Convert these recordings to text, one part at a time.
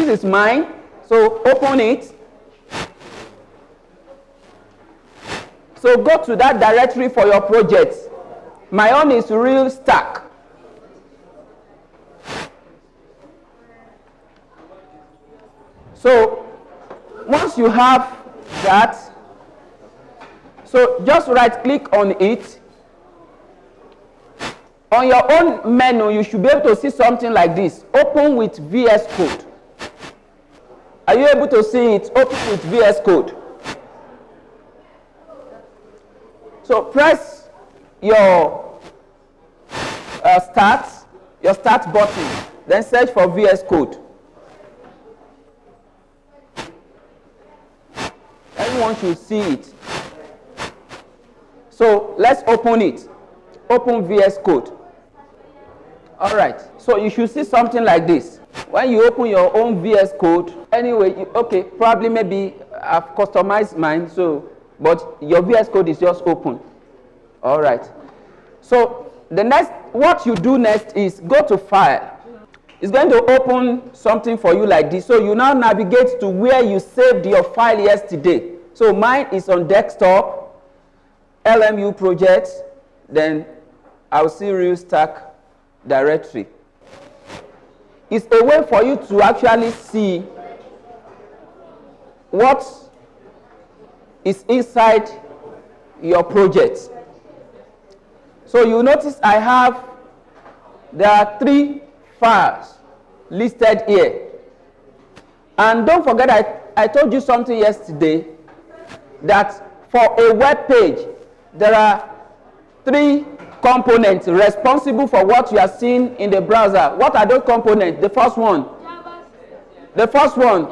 is mine. So open it. So go to that directory for your project. My own is real stack. So once you have that, so just right click on it. On your own menu, you should be able to see something like this. Open with VS Code. Are you able to see it? Open with VS Code. So press your start button. Then search for VS Code. Everyone should see it. So let's open it. Open VS Code. All right. So you should see something like this. When you open your own VS Code, anyway, okay, probably maybe I've customized mine, so, but your VS Code is just open. All right. So the next, what you do next is go to File. It's going to open something for you like this. So you now navigate to where you saved your file yesterday. So mine is on desktop, LMU projects, then I'll see real stack directory. It's a way for you to actually see what is inside your project. So you notice there are 3 files listed here. And don't forget, I told you something yesterday, that for a web page, there are 3 components responsible for what you are seeing in the browser. What are those components? The first one. The first one.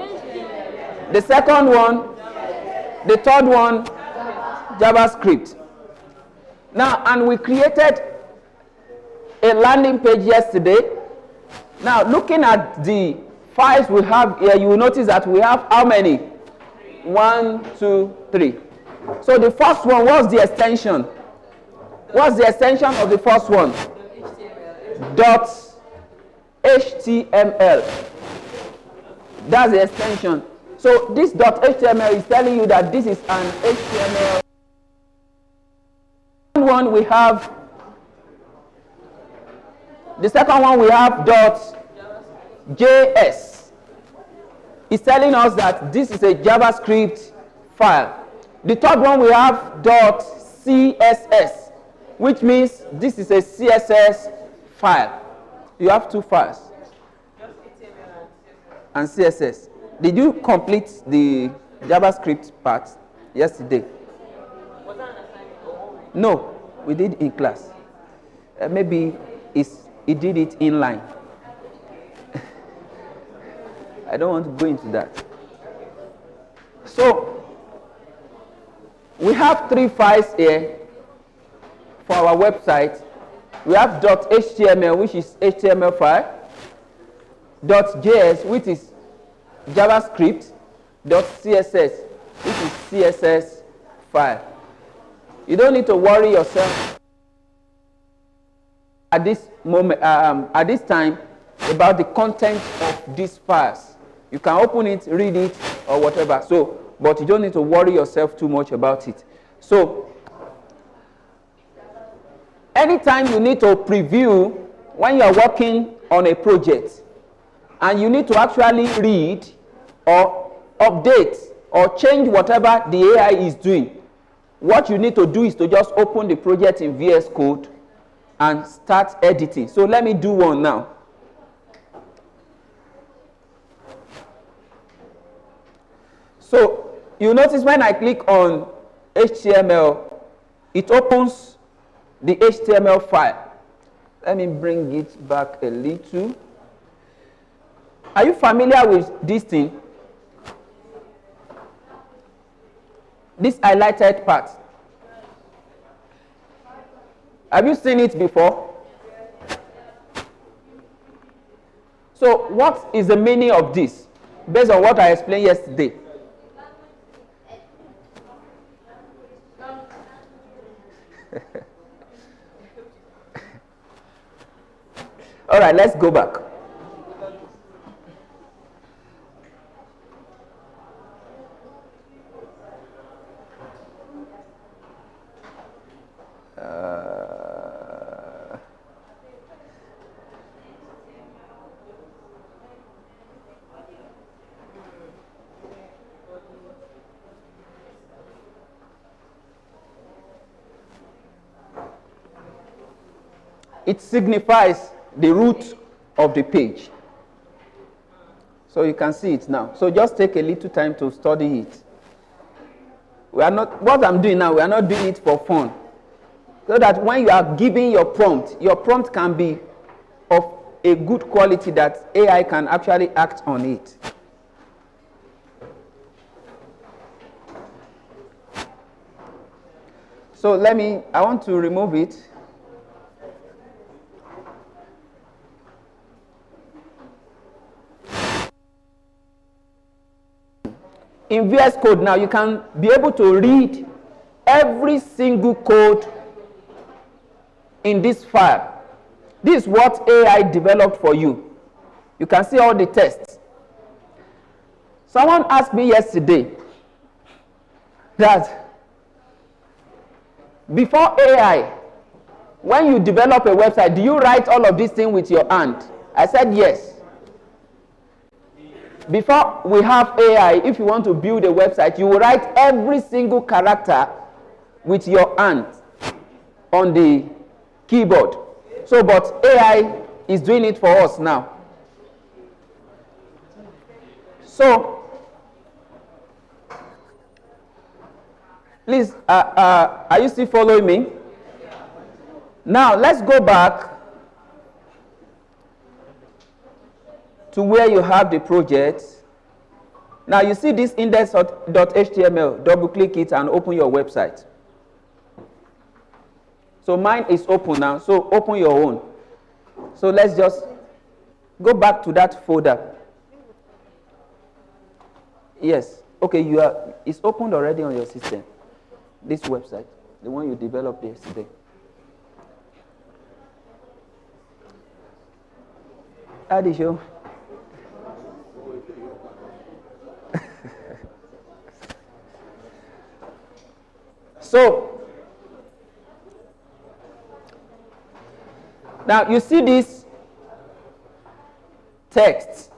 The second one. The third one. JavaScript. Now, and we created a landing page yesterday. Now, looking at the files we have here, you will notice that we have how many? 1, 2, 3. So the first one, what's the extension? What's the extension of the first one? .html. That's the extension. So this .html is telling you that this is an HTML. The second one we have .js. It's telling us that this is a JavaScript file. The third one we have .css, which means this is a CSS file. You have 2 files. And CSS. Did you complete the JavaScript part yesterday? Was that an assignment? No, we did in class. Maybe he did it inline. I don't want to go into that. So we have 3 files here for our website. We have .html, which is HTML file, .js, which is JavaScript, .css, which is CSS file. You don't need to worry yourself at this moment, at this time, about the content of these files. You can open it, read it, or whatever. So, but you don't need to worry yourself too much about it. So, anytime you need to preview when you are working on a project, and you need to actually read or update or change whatever the AI is doing, what you need to do is to just open the project in VS Code and start editing. So let me do one now. So you notice when I click on HTML, it opens the HTML file. Let me bring it back a little. Are you familiar with this thing? This highlighted part. Have you seen it before? So what is the meaning of this based on what I explained yesterday? All right, let's go back. it signifies the root of the page. So you can see it now. So just take a little time to study it. We are not, what I'm doing now, we are not doing it for fun. So that when you are giving your prompt can be of a good quality that AI can actually act on it. So I want to remove it. In VS Code now, you can be able to read every single code in this file. This is what AI developed for you. You can see all the tests. Someone asked me yesterday that before AI, when you develop a website, do you write all of these things with your hand? I said yes. Before we have AI, if you want to build a website, you will write every single character with your hand on the keyboard. So, but AI is doing it for us now. So, please, are you still following me? Now, let's go back to where you have the project. Now, you see this index.html. Double-click it and open your website. So mine is open now, so open your own. So let's just go back to that folder. Yes, okay, it's opened already on your system. This website, the one you developed yesterday. How did you? So, now you see this text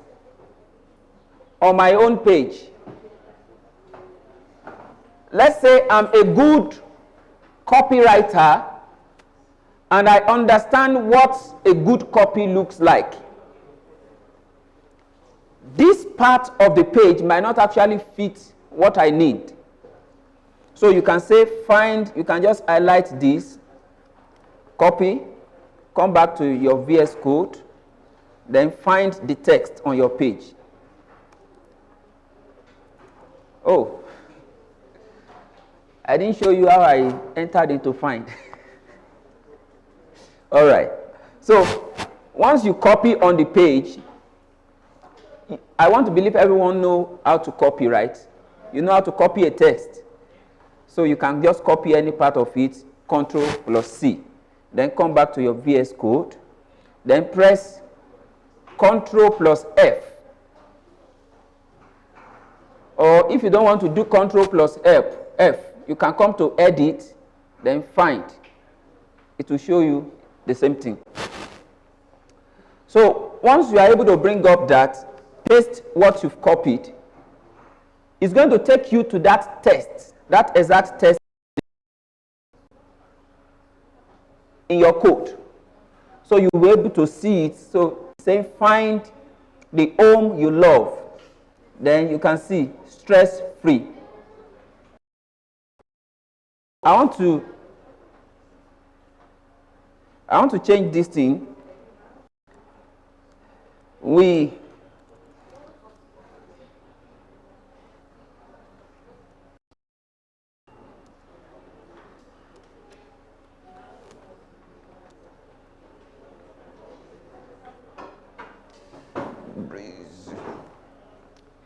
on my own page. Let's say I'm a good copywriter and I understand what a good copy looks like. This part of the page might not actually fit what I need. So you can say you can just highlight this, copy, come back to your VS Code, then find the text on your page. Oh, I didn't show you how I entered into find. All right. So once you copy on the page, I want to believe everyone knows how to copy, right? You know how to copy a text. So you can just copy any part of it, Ctrl+C. Then come back to your VS Code. Then press Ctrl+F. Or if you don't want to do Ctrl+F, you can come to Edit, then Find. It will show you the same thing. So once you are able to bring up that, paste what you've copied, it's going to take you to that text, that exact text in your code. So you'll be able to see it. So say find the home you love. Then you can see stress-free. I want to change this thing.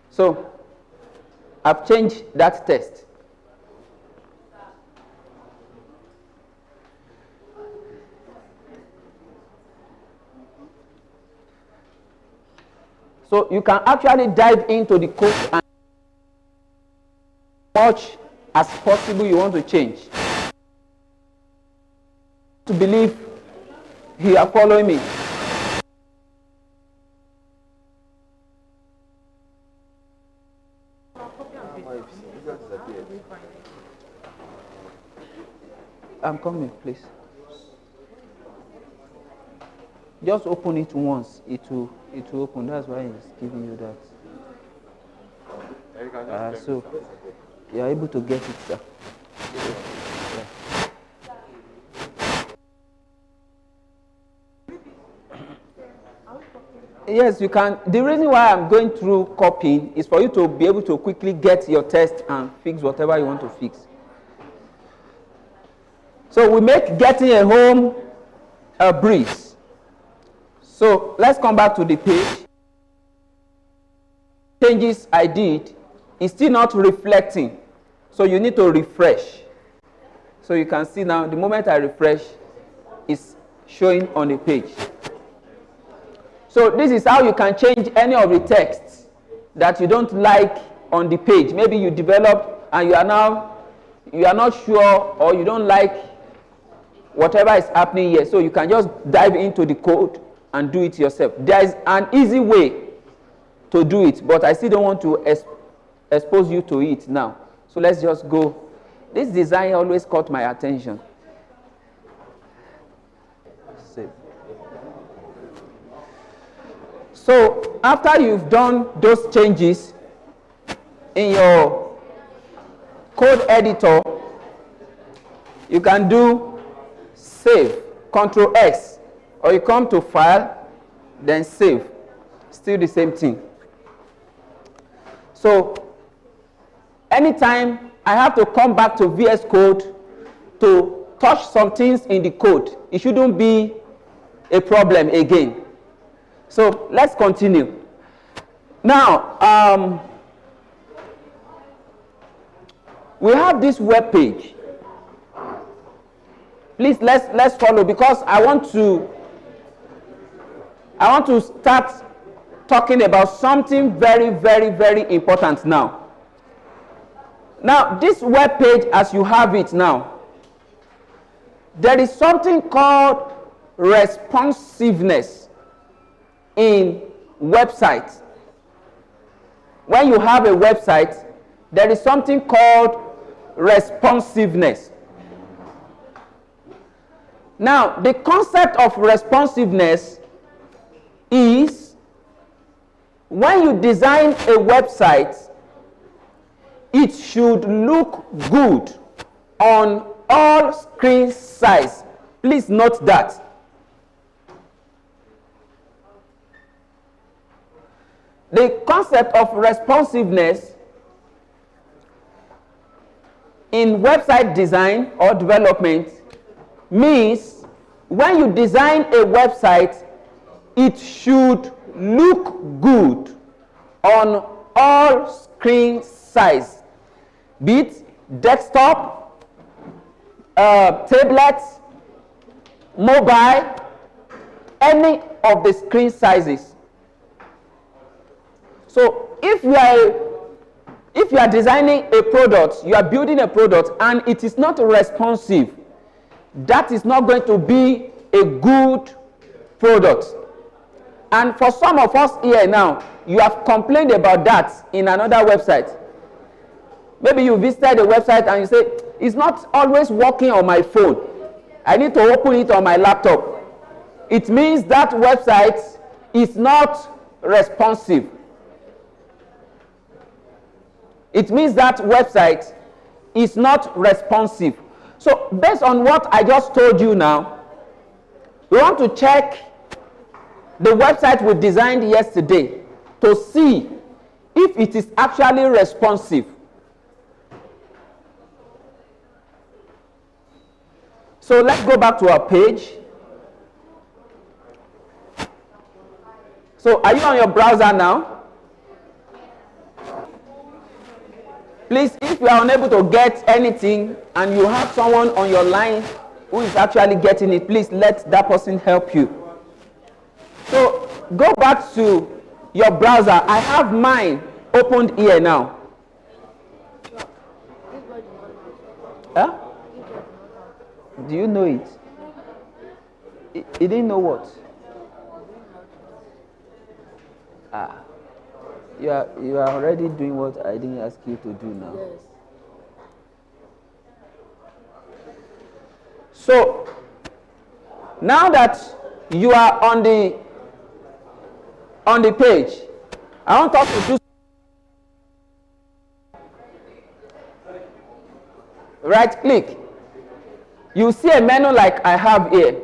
So I've changed that text. So you can actually dive into the code and much as possible you want to change. To believe you are following me. I'm coming, please. Just open it once. It will open. That's why it's giving you that. So you are able to get it, sir. Yes, you can. The reason why I'm going through copying is for you to be able to quickly get your test and fix whatever you want to fix. So we make getting a home a breeze. So let's come back to the page. Changes I did is still not reflecting. So you need to refresh. So you can see now, the moment I refresh, it's showing on the page. So this is how you can change any of the texts that you don't like on the page. Maybe you developed and you are not sure, or you don't like whatever is happening here. So you can just dive into the code and do it yourself. There is an easy way to do it, but I still don't want to expose you to it now. So let's just go. This design always caught my attention. Save. So after you've done those changes in your code editor, you can do save, Control X, or you come to File, then Save. Still the same thing. So anytime I have to come back to VS Code to touch some things in the code, it shouldn't be a problem again. So let's continue. Now, we have this web page. Please let's follow, because I want to start talking about something very, very, very important now. Now, this web page, as you have it now, there is something called responsiveness in websites. When you have a website, there is something called responsiveness. Now, the concept of responsiveness is when you design a website, it should look good on all screen size. Please note that. The concept of responsiveness in website design or development means when you design a website, it should look good on all screen size, be it desktop, tablet, mobile, any of the screen sizes. So if you are designing a product, you are building a product, and it is not responsive, that is not going to be a good product. And for some of us here now, you have complained about that in another website. Maybe you visited a website and you say, it's not always working on my phone. I need to open it on my laptop. It means that website is not responsive. It means that website is not responsive. So based on what I just told you now, we want to check the website we designed yesterday to see if it is actually responsive. So let's go back to our page. So are you on your browser now? Please, if you are unable to get anything and you have someone on your line who is actually getting it, please let that person help you. So go back to your browser. I have mine opened here now. Huh? Do you know it? He didn't know what? You are already doing what I didn't ask you to do now. Yes. So now that you are on the page. I want us to do right click. You see a menu like I have here.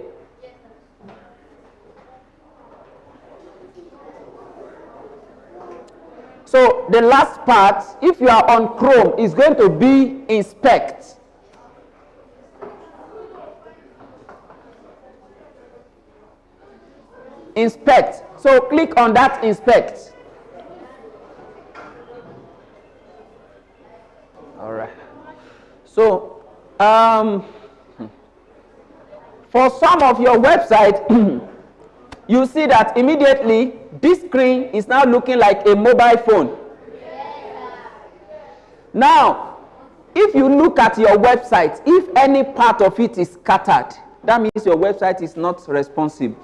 So the last part, if you are on Chrome, is going to be inspect. Inspect. So click on that inspect. All right. So for some of your website, you see that immediately this screen is now looking like a mobile phone. Now, if you look at your website, if any part of it is scattered, that means your website is not responsive.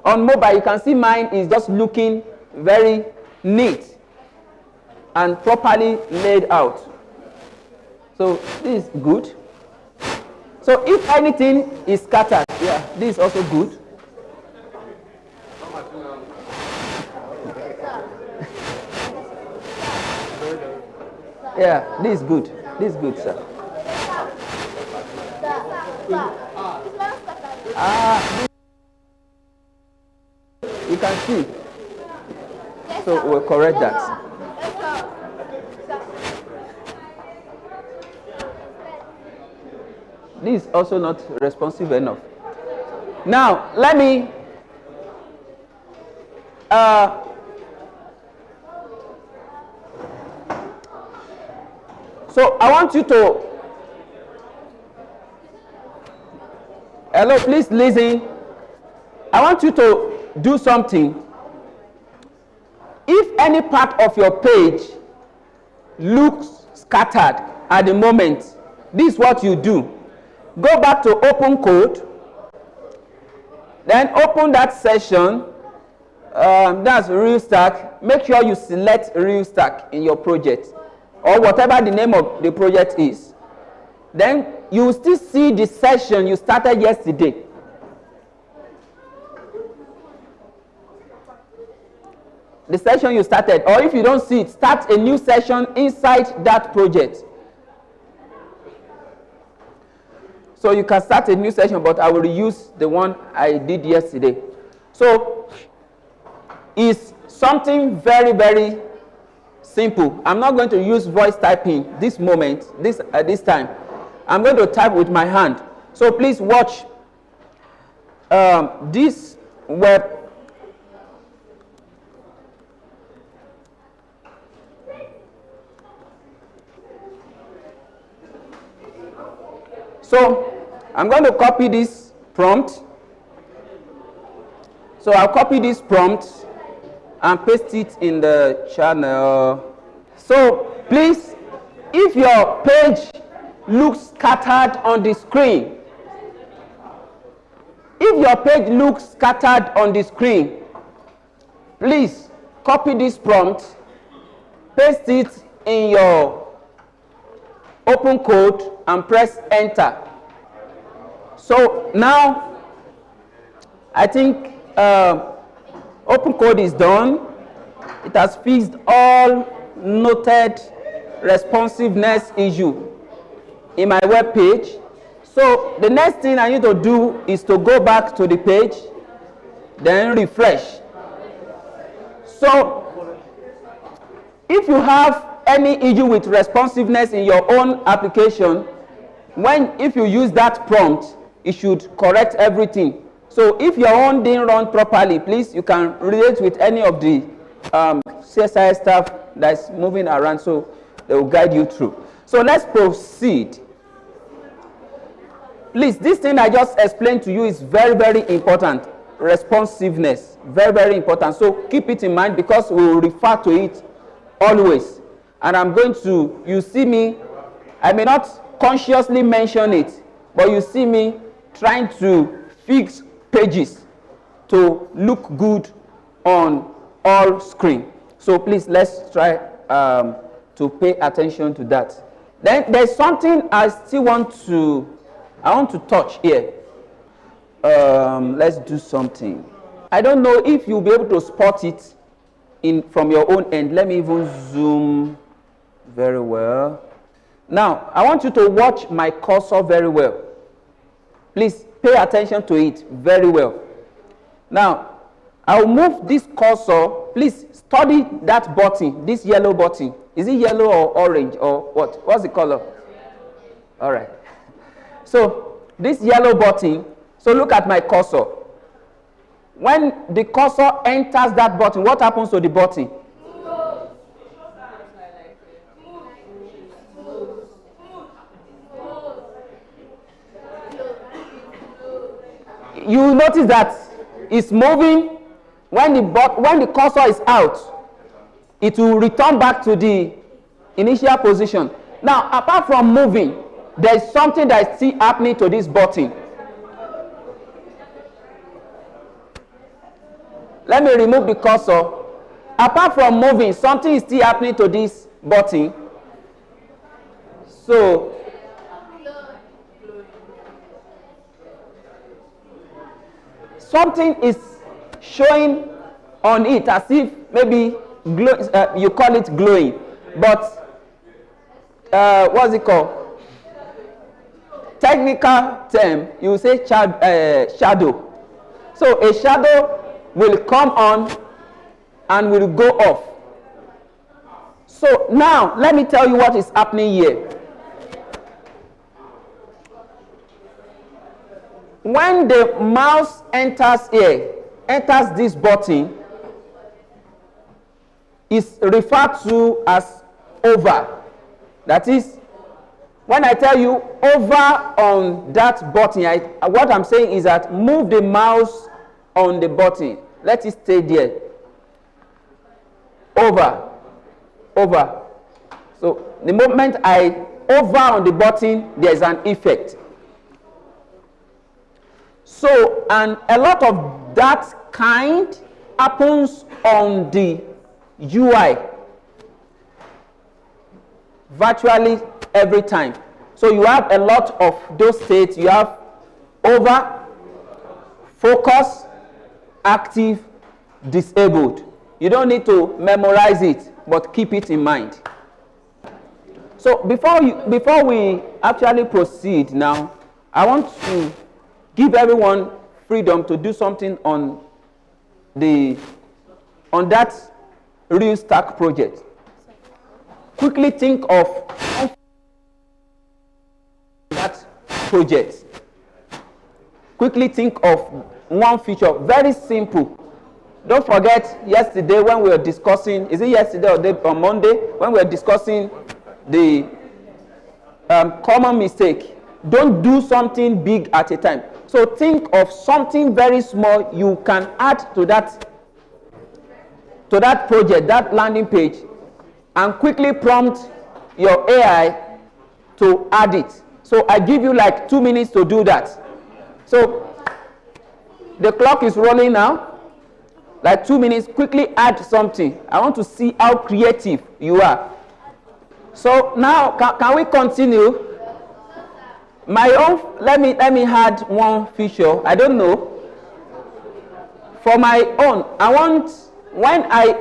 On mobile, you can see mine is just looking very neat and properly laid out. So this is good. So if anything is scattered, yeah, this is also good. Yeah, this is good. This is good, sir. You can see. So we'll correct that. This is also not responsive enough. Now, let me so I want you to, hello, please listen. I want you to do something. If any part of your page looks scattered at the moment, this is what you do. Go back to open code, then open that session, that's real stack. Make sure you select real stack in your project, or whatever the name of the project is. Then you will still see the session you started yesterday. The session you started, or if you don't see it, start a new session inside that project. So you can start a new session, but I will reuse the one I did yesterday. So it's something very, very simple. I'm not going to use voice typing this moment, this time. I'm going to type with my hand. So please watch this web. So I'm going to copy this prompt. So I'll copy this prompt and paste it in the channel. So please, if your page looks scattered on the screen, please copy this prompt, paste it in your open code and press enter. So now I think open code is done. It has fixed all noted responsiveness issue in my web page. So the next thing I need to do is to go back to the page, then refresh. So if you have any issue with responsiveness in your own application, if you use that prompt, it should correct everything. So if your own didn't run properly, please, you can relate with any of the CSI staff that's moving around, so they will guide you through. So let's proceed. Please, this thing I just explained to you is very, very important. Responsiveness, very, very important. So keep it in mind, because we will refer to it always. And I'm going to, you see me, I may not consciously mention it, but you see me trying to fix pages to look good on all screen. So please, let's try to pay attention to that. Then there's something I want to touch here. Let's do something. I don't know if you'll be able to spot it from your own end. Let me even zoom very well. Now, I want you to watch my cursor very well. Please pay attention to it very well. Now, I'll move this cursor. Please study that button, this yellow button. Is it yellow or orange or what? What's the color? All right. So, this yellow button, so look at my cursor. When the cursor enters that button, what happens to the button? You notice that it's moving. When the cursor is out, it will return back to the initial position. Now, apart from moving, there is something that is still happening to this button. Let me remove the cursor. Apart from moving, something is still happening to this button. So, something is showing on it as if maybe you call it glowing, but what's it called? Technical term, you say shadow. So a shadow will come on and will go off. So now let me tell you what is happening here. When the mouse enters this button, is referred to as over. That is, when I tell you over on that button, what I'm saying is that move the mouse on the button. Let it stay there. Over. So the moment I over on the button, there's an effect. So, and a lot of that kind happens on the UI virtually every time. So you have a lot of those states. You have over, focus, active, disabled. You don't need to memorize it, but keep it in mind. So before we actually proceed now, I want to give everyone freedom to do something on that real stack project. Quickly think of that project. Quickly think of one feature, very simple. Don't forget yesterday when we were discussing, is it yesterday or on Monday, when we were discussing the common mistake. Don't do something big at a time. So think of something very small you can add to that project, that landing page, and quickly prompt your AI to add it. So I give you like 2 minutes to do that. So the clock is rolling now. Like 2 minutes, quickly add something. I want to see how creative you are. So now, can we continue? My own, let me add one feature. I don't know. For my own, I want when I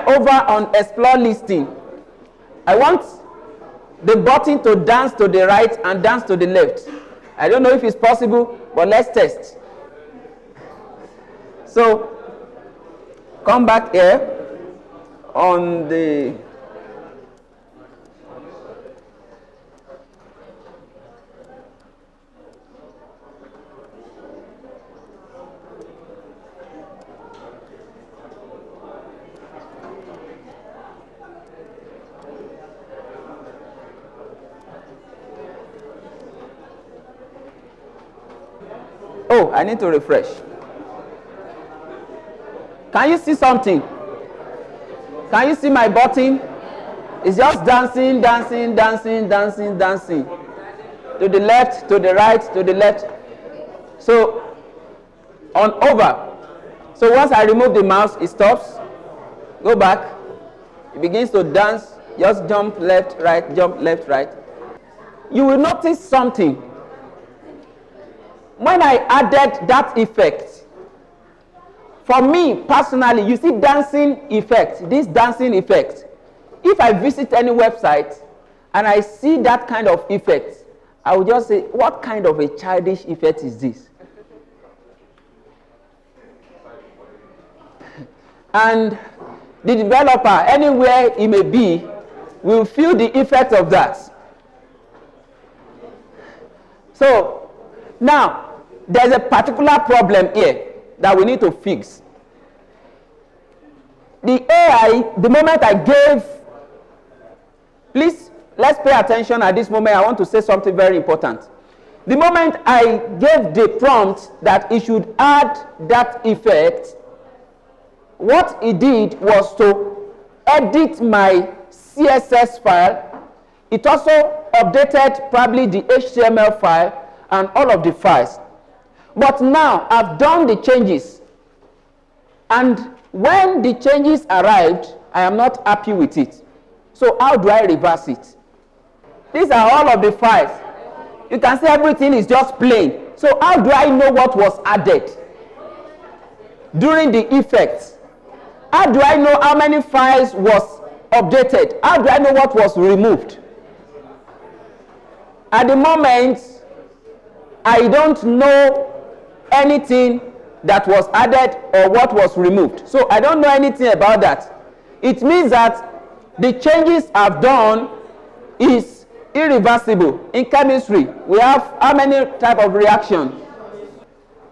over on explore listing, I want the button to dance to the right and dance to the left. I don't know if it's possible, but let's test. So come back here on the oh, I need to refresh. Can you see something? Can you see my button? It's just dancing, dancing, dancing, dancing, dancing. To the left, to the right, to the left. So, on over. So once I remove the mouse, it stops. Go back. It begins to dance. Just jump left, right, jump left, right. You will notice something. when I added that effect, for me personally, you see dancing effect, this dancing effect. If I visit any website and I see that kind of effect, I will just say, what kind of a childish effect is this? And the developer, anywhere he may be, will feel the effect of that. So, now, there's a particular problem here that we need to fix. The AI, the moment I gave, please, let's pay attention at this moment. I want to say something very important. The moment I gave the prompt that it should add that effect, what it did was to edit my CSS file. It also updated probably the HTML file and all of the files. But now I've done the changes, and when the changes arrived, I am not happy with it. So how do I reverse it? These are all of the files. You can see everything is just plain. So how do I know what was added during the effects? How do I know how many files was updated? How do I know what was removed? At the moment, I don't know anything that was added or what was removed. So I don't know anything about that. It means that the changes I've done is irreversible. In chemistry, we have how many type of reaction?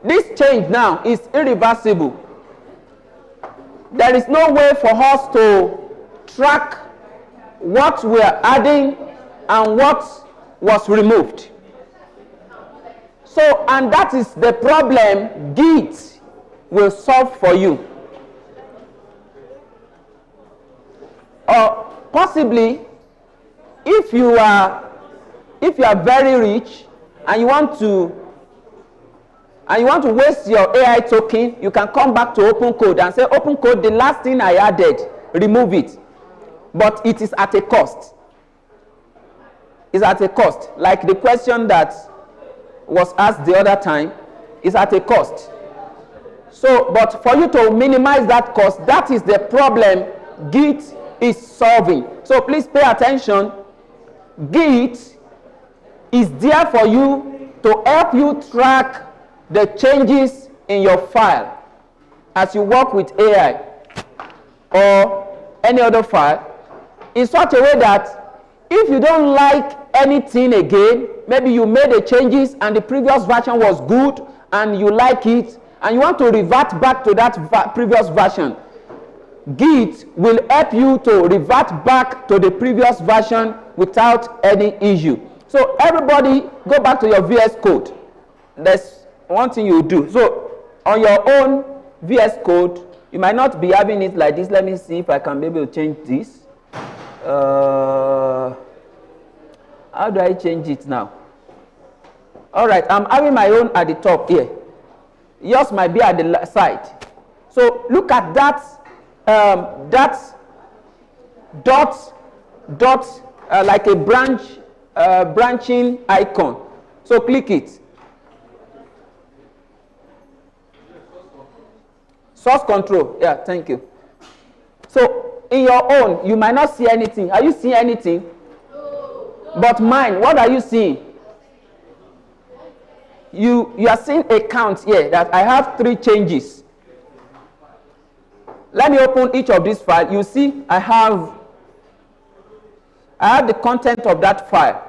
This change now is irreversible. There is no way for us to track what we are adding and what was removed. So, and that is the problem Git will solve for you. Or possibly, if you are very rich and you want to waste your AI token, you can come back to open code and say, open code, the last thing I added, remove it. But it is at a cost. It's at a cost. Like the question that was asked the other time, is at a cost. So, but for you to minimize that cost, that is the problem Git is solving. So please pay attention. Git is there for you to help you track the changes in your file as you work with AI or any other file in such a way that if you don't like anything again, maybe you made the changes and the previous version was good and you like it and you want to revert back to that previous version, Git will help you to revert back to the previous version without any issue. So everybody go back to your VS Code. There's one thing you do. So on your own VS Code, you might not be having it like this. Let me see if I can be able to change this. How do I change it now? All right, I'm having my own at the top here. Yours might be at the side. So look at that, like a branching icon. So click it. Source control. Yeah, thank you. So in your own, you might not see anything. Are you seeing anything? But mine, what are you seeing? You are seeing a count here that I have 3 changes. Let me open each of these files. You see, I have the content of that file.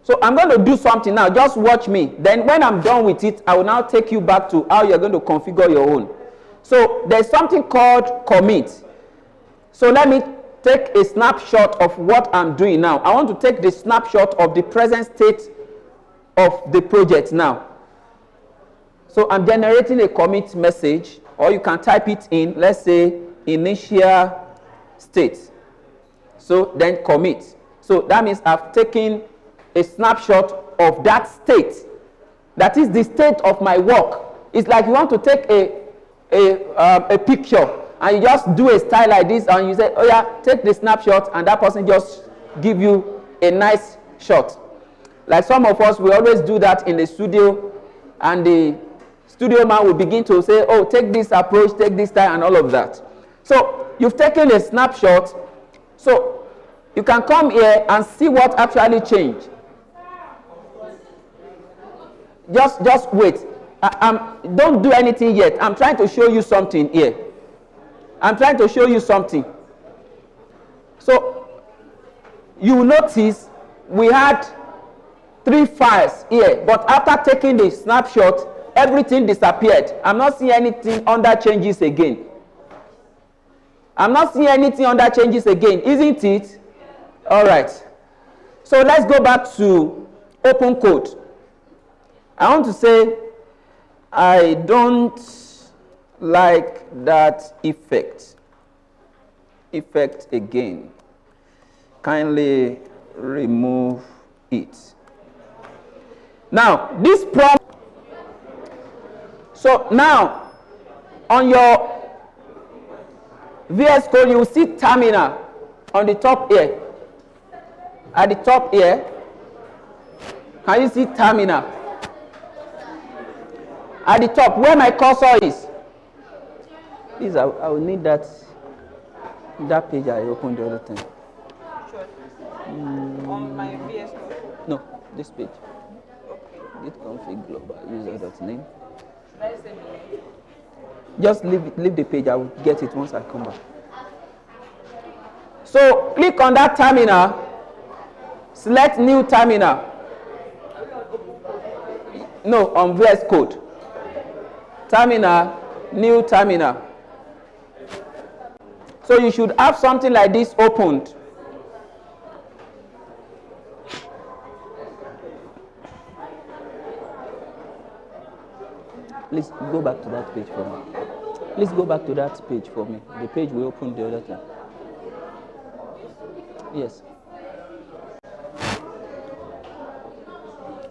So I'm going to do something now. Just watch me. Then when I'm done with it, I will now take you back to how you're going to configure your own. So there's something called commit. So let me take a snapshot of what I'm doing now. I want to take the snapshot of the present state of the project now. So I'm generating a commit message, or you can type it in, let's say, initial state. So then commit. So that means I've taken a snapshot of that state. That is the state of my work. It's like you want to take a picture and you just do a style like this and you say, oh yeah, take the snapshot, and that person just give you a nice shot. Like some of us, we always do that in the studio, and the studio man will begin to say, oh, take this approach, take this time, and all of that. So you've taken a snapshot, so you can come here and see what actually changed. Just wait. Don't do anything yet. I'm trying to show you something here. I'm trying to show you something. So you notice we had 3 files here, but after taking the snapshot, everything disappeared. I'm not seeing anything under changes again. I'm not seeing anything under changes again, isn't it? All right. So let's go back to open code. I want to say I don't like that effect. Effect again. Kindly remove it. Now, this prompt. So now, on your VS Code, you will see terminal on the top here. At the top here, can you see terminal? At the top, where my cursor is. Please, I will need that page I opened the other time. Sure. On my VS Code? No, this page. Okay. Git config global user.name. Should I say the name? Just leave the page. I will get it once I come back. So click on that terminal. Select new terminal. No, on VS Code. Terminal, new terminal. So you should have something like this opened. Please go back to that page for me. Please go back to that page for me. The page we opened the other time. Yes.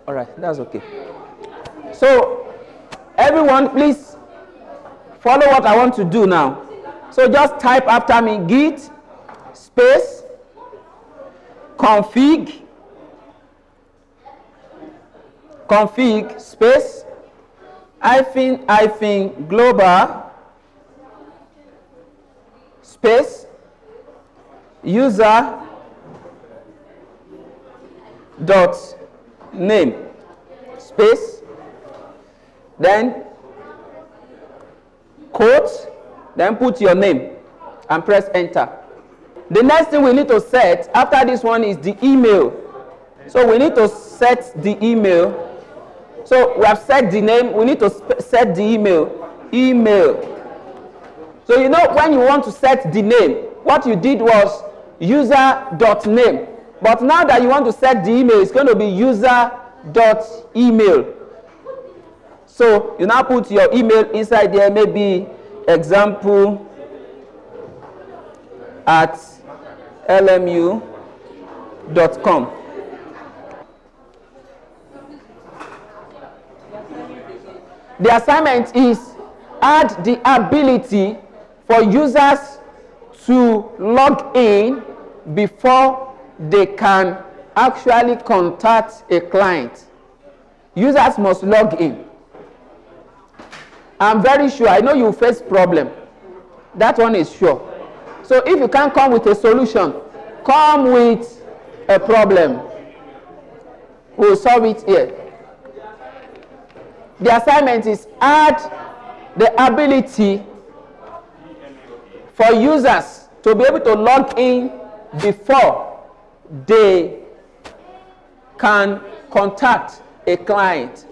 All right, that's okay. So, everyone, please follow what I want to do now. So just type after me git space config space hyphen global space user dot name space, then quote, then put your name and press enter. The next thing we need to set after this one is the email. So we need to set the email. So we have set the name, we need to set the email. So you know when you want to set the name, what you did was user.name. But now that you want to set the email, it's going to be user.email. So you now put your email inside there, maybe example at lmu.com. The assignment is add the ability for users to log in before they can actually contact a client. Users must log in. I'm very sure, I know you face problem. That one is sure. So if you can't come with a solution, come with a problem. We'll solve it here. The assignment is add the ability for users to be able to log in before they can contact a client.